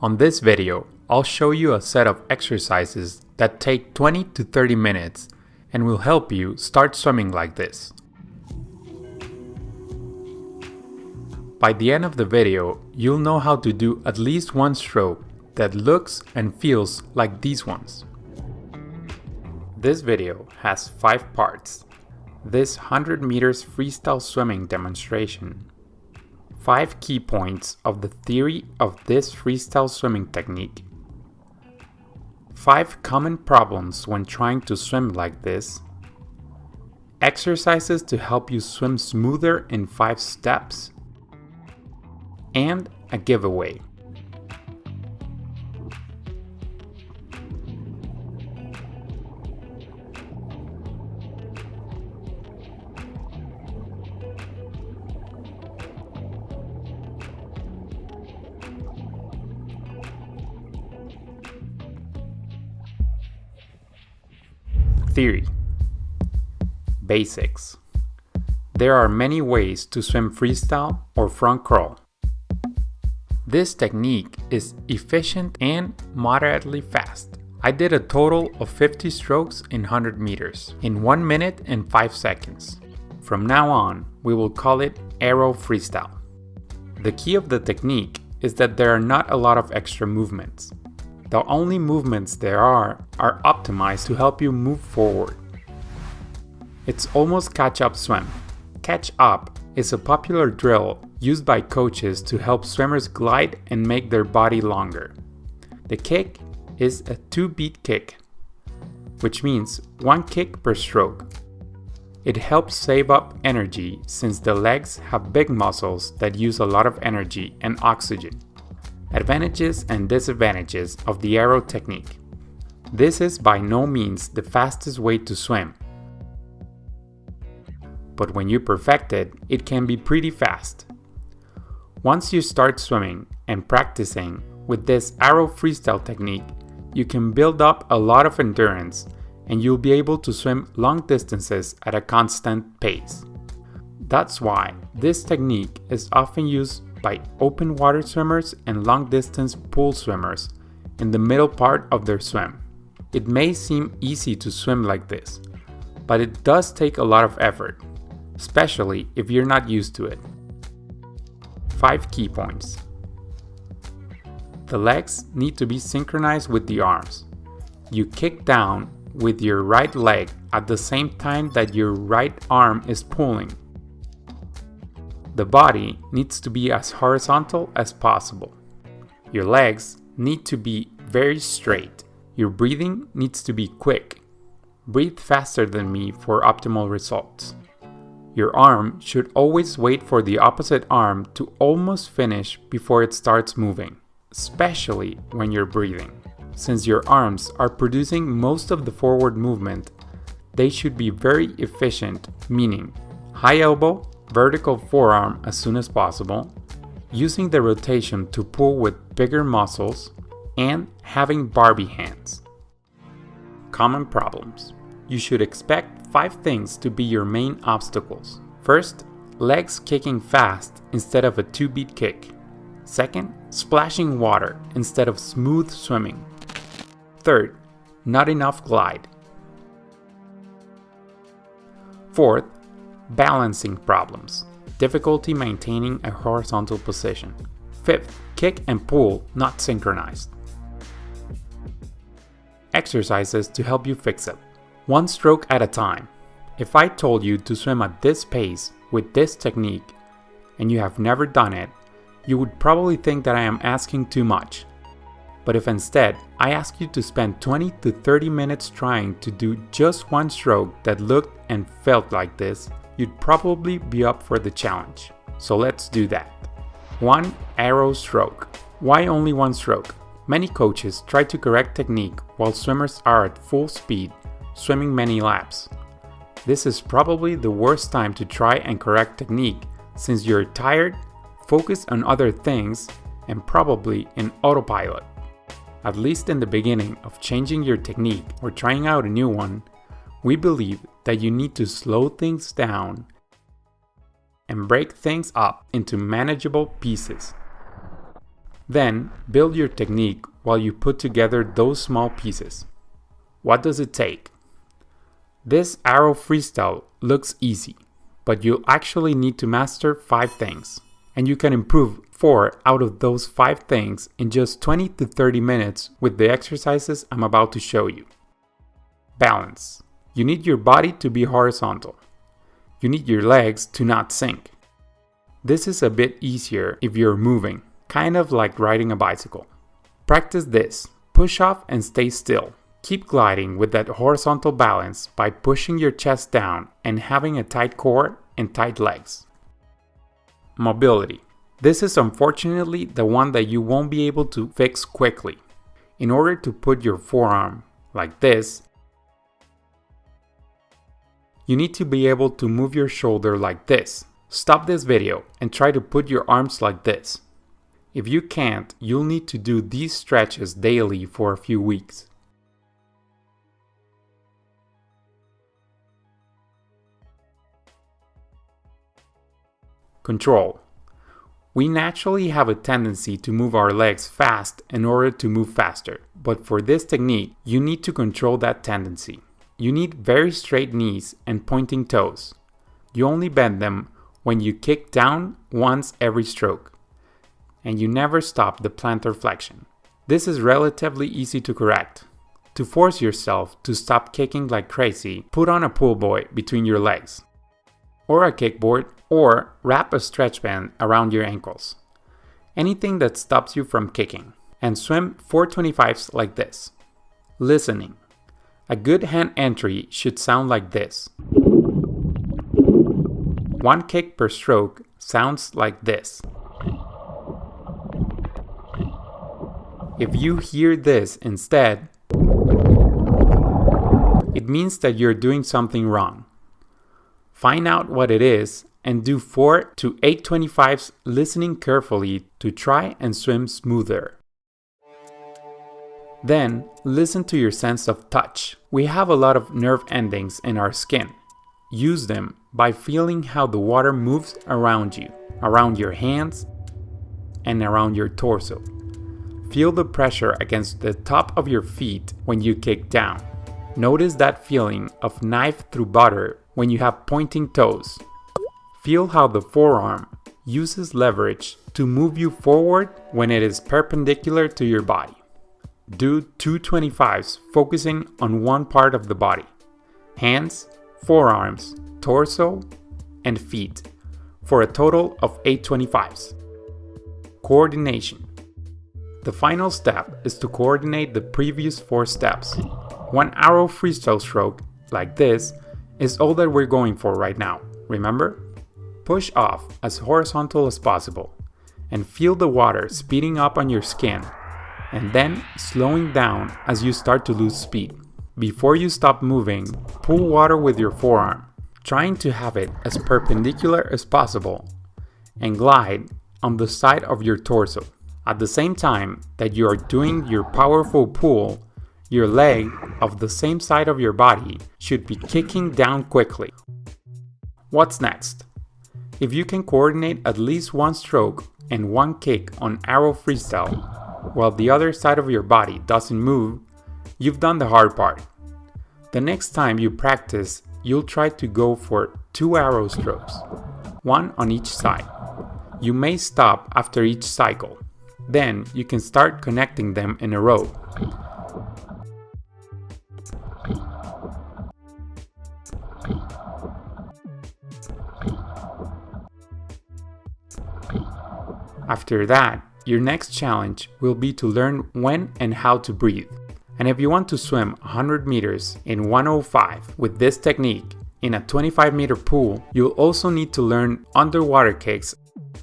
On this video, I'll show you a set of exercises that take 20 to 30 minutes and will help you start swimming like this. By the end of the video, you'll know how to do at least one stroke that looks and feels like these ones. This video has 5 parts. This 100 meters freestyle swimming demonstration, 5 key points of the theory of this freestyle swimming technique, 5 common problems when trying to swim like this, exercises to help you swim smoother in 5 steps, and a giveaway. Theory. Basics. There are many ways to swim freestyle or front crawl. This technique is efficient and moderately fast. I did a total of 50 strokes in 100 meters in 1 minute and 5 seconds. From now on, we will call it aero freestyle. The key of the technique is that there are not a lot of extra movements. The only movements there are optimized to help you move forward. It's almost catch-up swim. Catch-up is a popular drill used by coaches to help swimmers glide and make their body longer. The kick is a 2-beat kick, which means 1 kick per stroke. It helps save up energy since the legs have big muscles that use a lot of energy and oxygen. Advantages and disadvantages of the aero technique. This is by no means the fastest way to swim. But when you perfect it, it can be pretty fast. Once you start swimming and practicing with this aero freestyle technique, you can build up a lot of endurance and you'll be able to swim long distances at a constant pace. That's why this technique is often used by open water swimmers and long distance pool swimmers in the middle part of their swim. It may seem easy to swim like this, but it does take a lot of effort, especially if you're not used to it. 5 key points. The legs need to be synchronized with the arms. You kick down with your right leg at the same time that your right arm is pulling. The body needs to be as horizontal as possible. Your legs need to be very straight. Your breathing needs to be quick. Breathe faster than me for optimal results. Your arm should always wait for the opposite arm to almost finish before it starts moving, especially when you're breathing. Since your arms are producing most of the forward movement, they should be very efficient, meaning high elbow, vertical forearm as soon as possible, using the rotation to pull with bigger muscles, and having Barbie hands. Common problems. You should expect 5 things to be your main obstacles. First, legs kicking fast instead of a 2-beat kick. Second, splashing water instead of smooth swimming. Third, not enough glide. Fourth, balancing problems, difficulty maintaining a horizontal position. Fifth, kick and pull not synchronized. Exercises to help you fix it. 1 stroke at a time. If I told you to swim at this pace with this technique and you have never done it, you would probably think that I am asking too much. But if instead I ask you to spend 20 to 30 minutes trying to do just 1 stroke that looked and felt like this, you'd probably be up for the challenge. So let's do that. 1 aero stroke. Why only 1 stroke? Many coaches try to correct technique while swimmers are at full speed, swimming many laps. This is probably the worst time to try and correct technique since you're tired, focused on other things, and probably in autopilot. At least in the beginning of changing your technique or trying out a new one, we believe that you need to slow things down and break things up into manageable pieces. Then build your technique while you put together those small pieces. What does it take? This arrow freestyle looks easy, but you'll actually need to master 5 things, and you can improve 4 out of those 5 things in just 20 to 30 minutes with the exercises I'm about to show you. Balance. You need your body to be horizontal. You need your legs to not sink. This is a bit easier if you're moving, kind of like riding a bicycle. Practice this. Push off and stay still. Keep gliding with that horizontal balance by pushing your chest down and having a tight core and tight legs. Mobility. This is unfortunately the one that you won't be able to fix quickly. In order to put your forearm like this, you need to be able to move your shoulder like this. Stop this video and try to put your arms like this. If you can't, you'll need to do these stretches daily for a few weeks. Control. We naturally have a tendency to move our legs fast in order to move faster, but for this technique, you need to control that tendency. You need very straight knees and pointing toes. You only bend them when you kick down once every stroke, and you never stop the plantar flexion. This is relatively easy to correct. To force yourself to stop kicking like crazy, put on a pull buoy between your legs, or a kickboard, or wrap a stretch band around your ankles. Anything that stops you from kicking, and swim 425s like this. Listening. A good hand entry should sound like this. 1 kick per stroke sounds like this. If you hear this instead, it means that you're doing something wrong. Find out what it is and do 4 to 825s listening carefully to try and swim smoother. Then, listen to your sense of touch. We have a lot of nerve endings in our skin. Use them by feeling how the water moves around you, around your hands, and around your torso. Feel the pressure against the top of your feet when you kick down. Notice that feeling of knife through butter when you have pointing toes. Feel how the forearm uses leverage to move you forward when it is perpendicular to your body. Do 225s focusing on one part of the body. Hands, forearms, torso, and feet for a total of 825s. Coordination. The final step is to coordinate the previous 4 steps. 1 arrow freestyle stroke, like this, is all that we're going for right now, remember? Push off as horizontal as possible and feel the water speeding up on your skin and then slowing down as you start to lose speed. Before you stop moving, pull water with your forearm, trying to have it as perpendicular as possible, and glide on the side of your torso. At the same time that you are doing your powerful pull, your leg of the same side of your body should be kicking down quickly. What's next? If you can coordinate at least 1 stroke and 1 kick on arrow freestyle, while the other side of your body doesn't move, you've done the hard part. The next time you practice, you'll try to go for 2 arrow strokes, 1 on each side. You may stop after each cycle. Then you can start connecting them in a row. After that, your next challenge will be to learn when and how to breathe. And if you want to swim 100 meters in 105 with this technique in a 25-meter pool, you'll also need to learn underwater kicks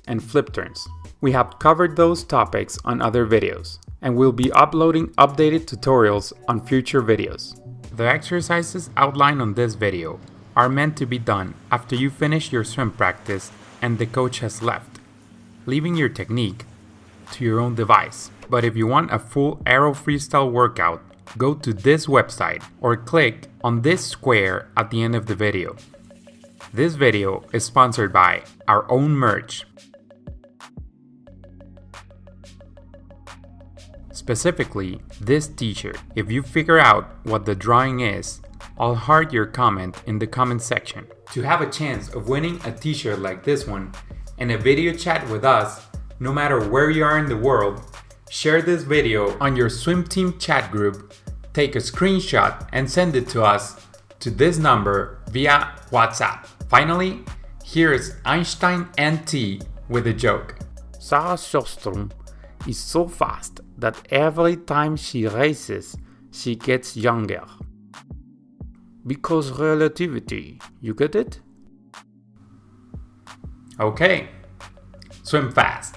and flip turns. We have covered those topics on other videos, and we'll be uploading updated tutorials on future videos. The exercises outlined on this video are meant to be done after you finish your swim practice and the coach has left, leaving your technique to your own device. But if you want a full arrow freestyle workout, go to this website or click on this square at the end of the video. This video is sponsored by our own merch. specifically this t-shirt. If you figure out what the drawing is, I'll heart your comment in the comment section. To have a chance of winning a t-shirt like this one and a video chat with us, no matter where you are in the world, share this video on your swim team chat group, take a screenshot and send it to us to this number via WhatsApp. Finally, here's Einstein NT with a joke. Sarah Sjöström is so fast that every time she races, she gets younger. Because relativity, you get it? Okay, swim fast.